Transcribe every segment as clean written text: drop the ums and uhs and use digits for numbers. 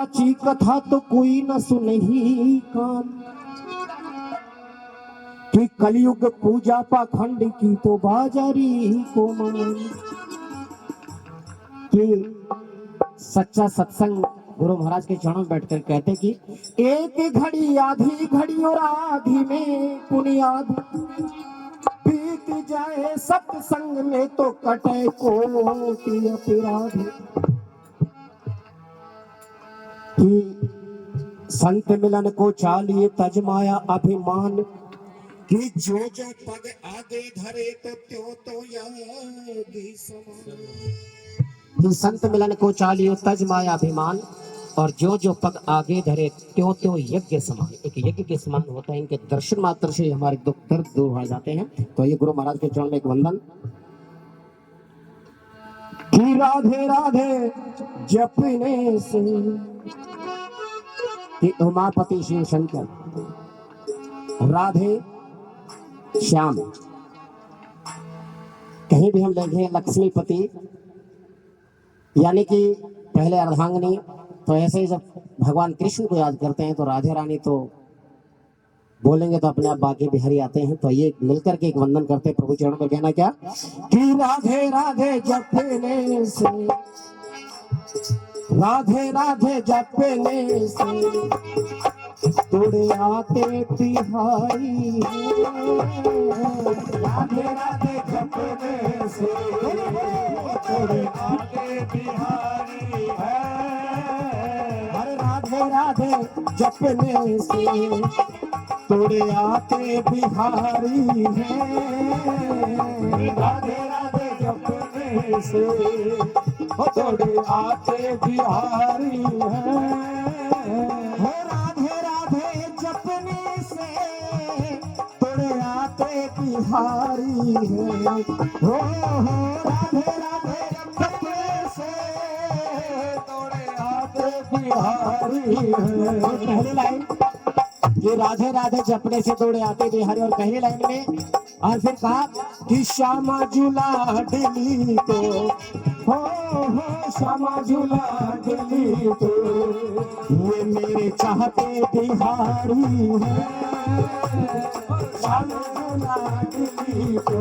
सच्ची कथा तो कोई न सुनही कान, कि कलयुग पूजा पाखंड की तो बाजारी को मान। कि सच्चा सत्संग गुरु महाराज के चरणों में बैठकर कहते कि एक घड़ी आधी घड़ी और आधी में पुनियाद, बीत जाए सत्संग में तो कटे कोटि अपराध। कि संत मिलन को चालिए तजमाया अभिमान, कि जो जो पग आगे धरे तो त्यों तो यागी समान। कि संत मिलन को चालिए तजमाया अभिमान, और जो जो पग आगे धरे त्यों त्यों यज्ञ समान। एक यज्ञ के समान होता है, इनके दर्शन मात्र से हमारे दुख दर्द दूर हो जाते हैं। तो ये गुरु महाराज के चरण में एक वंदन। कि राधे राधे जपने से, कि उमापति शिव शंकर राधे श्याम, कहीं भी हम देखें लक्ष्मीपति यानी कि पहले अर्धांगिनी, तो ऐसे ही जब भगवान कृष्ण को याद करते हैं तो राधे रानी तो बोलेंगे तो अपने आप बाकी बिहारी आते हैं। तो ये मिलकर के एक वंदन करते हैं प्रभु चरण में। कहना क्या कि राधे राधे जपने से, राधे राधे जपने से तोड़े आते बिहारी। राधे राधे जपने से तोड़े आते बिहारी है। अरे राधे राधे जपने से तोड़े आते बिहारी है। राधे राधे जपने से तोड़े आते बिहारी है। राधे राधे जपने से तोड़े आते बिहारी है। हो राधे राधे जपने से तोड़े आते बिहारी है। पहली लाइन ये राधे राधे जपने से तोड़े आते बिहारी, और पहली लाइन में और फिर कहा कि श्यामा झूला दिली तो, हो श्यामा झूला दिली तो ये मेरे चाहते बिहारी है। श्यामा झूला दिली तो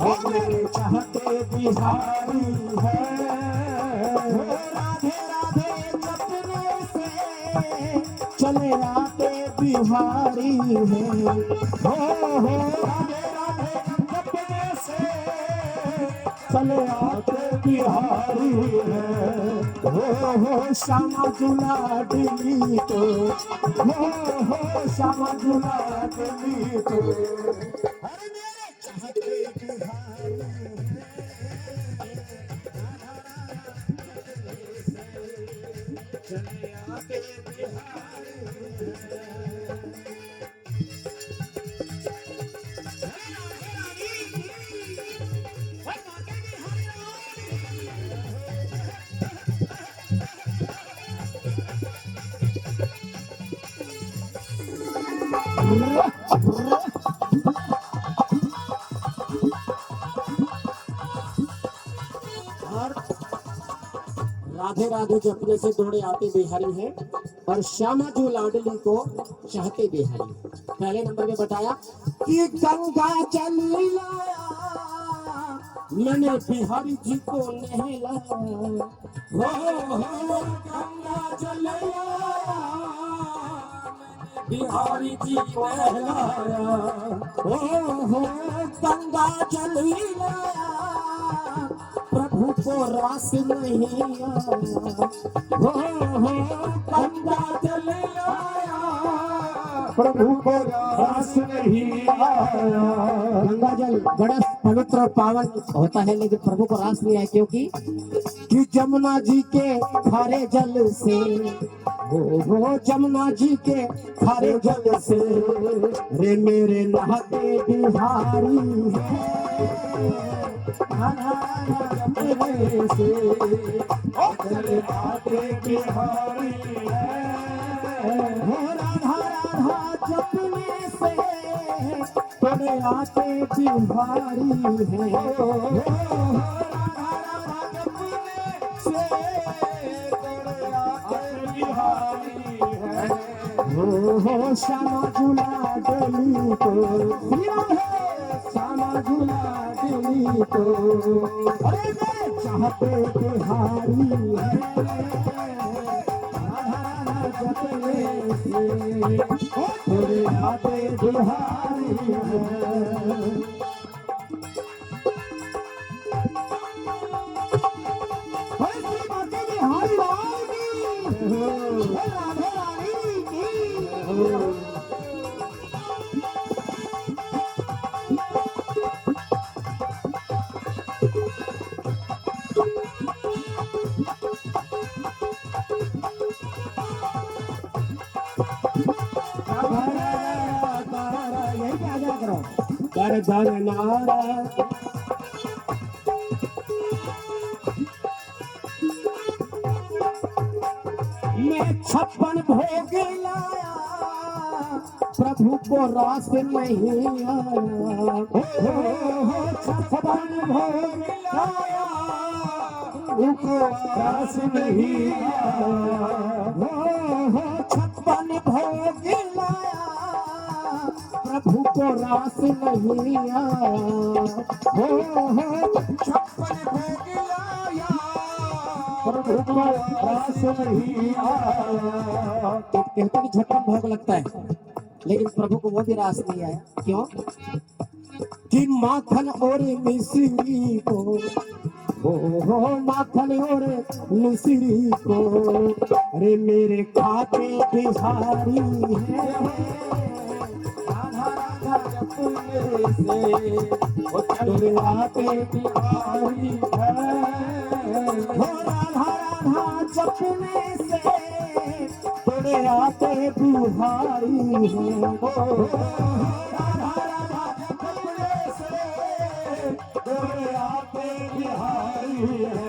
ये मेरे चाहते बिहारी है। राधे राधे जपने से चले आते बिहारी है। हो राधे राधे जपने से चले आते बिहारी है। हो श्यामा झूला दिली तो, हो श्यामा झूला दिली तो अरे मेरे चाहते बिहारी चले आते बिहारी। राधे राधे जपने से दौड़े आते बिहारी है, और श्यामा जो लाडली को चाहते बिहारी। पहले नंबर में बताया कि गंगा जल लाया मैंने बिहारी जी को नहलाया। हो गंगा जल लाया बिहारी जी नहलाया। हो गंगा जल लाया प्रभु को रास नहीं आया। हो गंगा जल आया प्रभु को रास नहीं आया। गंगा जल बड़ा पवित्र और पावन होता है, लेकिन प्रभु को रास नहीं आया, क्योंकि कि जमुना जी के खारे जल से, हो जमुना जी के खारे जल से रे मेरे नहाते बिहारी है। से चले आते बिहारी है। राधा राधा जपने से तोड़े आते बिहारी है। राधा राधा जपने से तोड़े आते हो श्यामा झूला डोली को, श्यामा झूला डोली को, अरे मैं चाहते बिहारी है, जपने से थोड़े आते बिहारी है। कर धर नारा मैं 56 भोग लाया, प्रभु को रास नहीं आया। 56 भोग लाया, प्रभु को रास नहीं आया। 56 भोग लाया, प्रभु को रास नहीं आया। 56 भोग लाया, प्रभु को रास नहीं आया। तो कहते कि 56 भोग लगता है, लेकिन प्रभु को वो भी रास नहीं आया। क्यों? कि माखन और मिश्री को, हो माखन और मिश्री को, अरे मेरे खाते बिहारी है, से आते बिहारी है। हो राधा राधा जपने से थोड़े आते बिहारी है। राधा राधा जपने से थोड़े आते बिहारी है।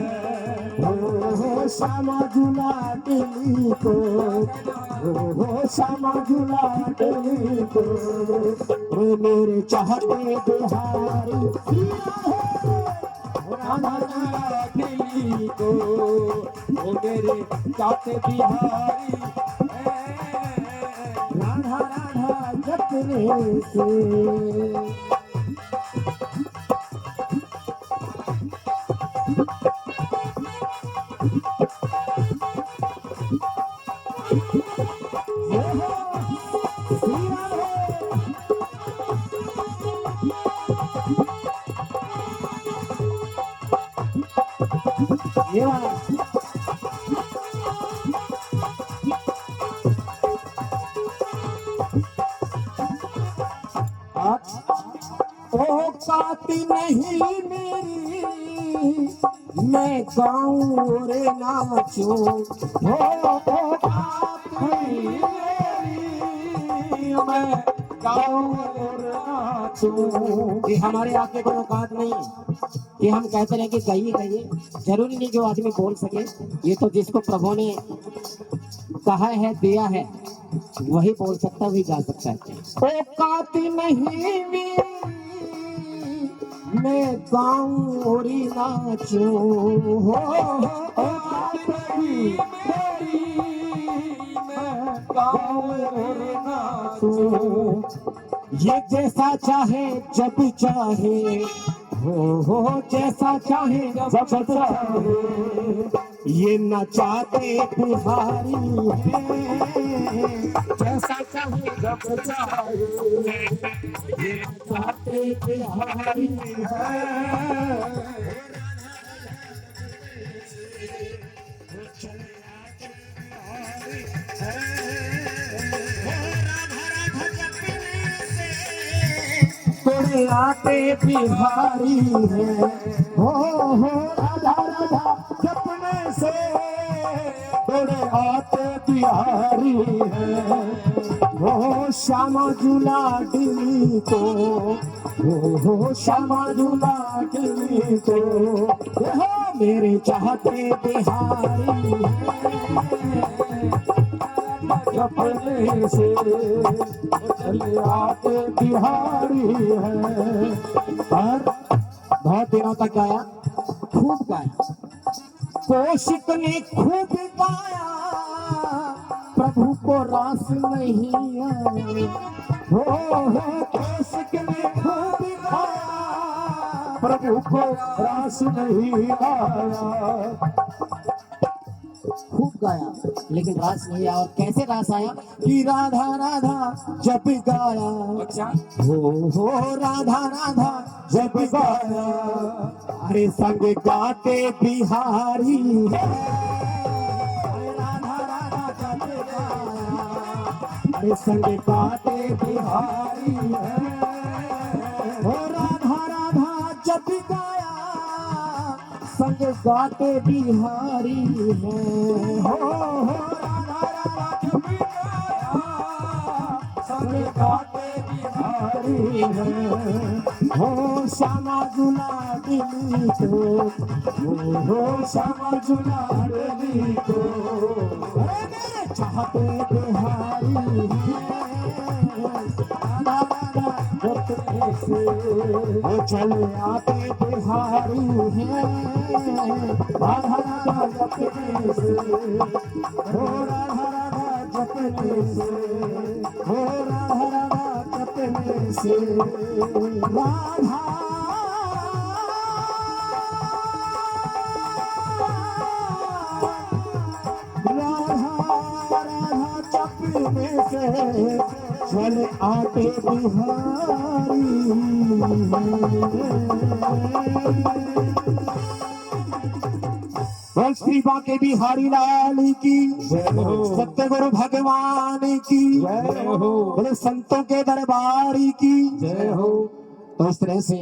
हो श्यामा झूला डोली को, हो श्यामा झूला डोली को, ओ मेरे चाहते बिहारी, राधा झूला डोली को, ओ मेरे चाहते बिहारी, राधा राधा जपने से। औकाती नहीं मेरी, मैं गाऊं रे नाचूं। हो औकात नहीं मेरी, मैं गाऊं रे नाचूं। ये हमारे आगे कोई औकात नहीं कि हम कहते रहे कि कहिए कहिए। जरूरी नहीं जो आदमी बोल सके, ये तो जिसको प्रभु ने कहा है, दिया है, वही बोल सकता है, वही गा सकता है। औकात नहीं मेरी, मैं गाऊं और नाचूं। हो औकात नहीं मेरी, मैं गाऊं और नाचूं। ये जैसा चाहे जब चाहे, हो जैसा चाहे जब चाहे, ये नचाते बिहारी है। जैसा चाहे जब चाहे, ये नचाते बिहारी है। थोड़े आते बिहारी है। हो राधा राधा जपने से थोड़े आते बिहारी है। हो श्यामा झूला डोली को, हो श्यामा झूला डोली को, हो मेरे चाहते बिहारी है। जपने से चले आते बिहारी है। और बहुत दिनों तक गाया, खूब गाया, कौशिक ने खूब गाया, प्रभु को रास नहीं आया। हो केस के लिए खूब खाया, प्रभु को रास नहीं आया। खूब गाया लेकिन रास नहीं आया। और कैसे रास आया कि राधा राधा जब गाया, अच्छा हो राधा राधा जब गाया, अरे संग गाते बिहारी है। अरे राधा राधा जब गाया, अरे संग गाते बिहारी है। हो राधा राधा जब गाया, संग गाते बिहारी है। हो राधा राधा जब गाया, संग गाते बिहारी है। हो श्यामा जुला दिली को, हो श्यामा जुला दिली को, अरे मेरे चाहते बिहारी है। राधा राधा जपने से वो चले आते बिहारी है। राधा राधा जपने से, हो राधा राधा जपने से, हो राधा राधा जपने से, राधा राधा राधा जपने से चल आते बिहारी। बोल श्री बांके बिहारी लाल की, सत्य गुरु भगवान की, बोले संतों के दरबार की जय हो। तो इस तरह से